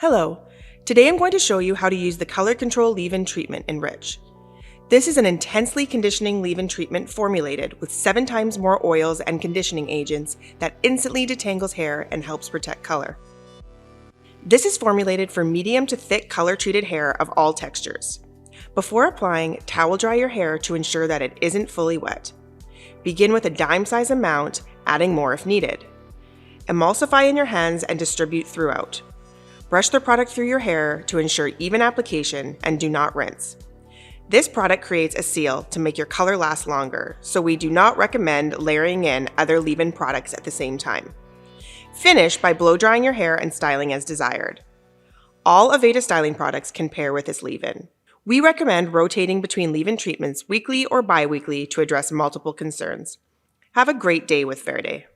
Hello, today I'm going to show you how to use the Color Control Leave-In Treatment in Rich. This is an intensely conditioning leave-in treatment formulated with 7 times more oils and conditioning agents that instantly detangles hair and helps protect color. This is formulated for medium to thick color-treated hair of all textures. Before applying, towel dry your hair to ensure that it isn't fully wet. Begin with a dime-size amount, adding more if needed. Emulsify in your hands and distribute throughout. Brush the product through your hair to ensure even application and do not rinse. This product creates a seal to make your color last longer, so we do not recommend layering in other leave-in products at the same time. Finish by blow drying your hair and styling as desired. All Aveda styling products can pair with this leave-in. We recommend rotating between leave-in treatments weekly or bi-weekly to address multiple concerns. Have a great day with Verde.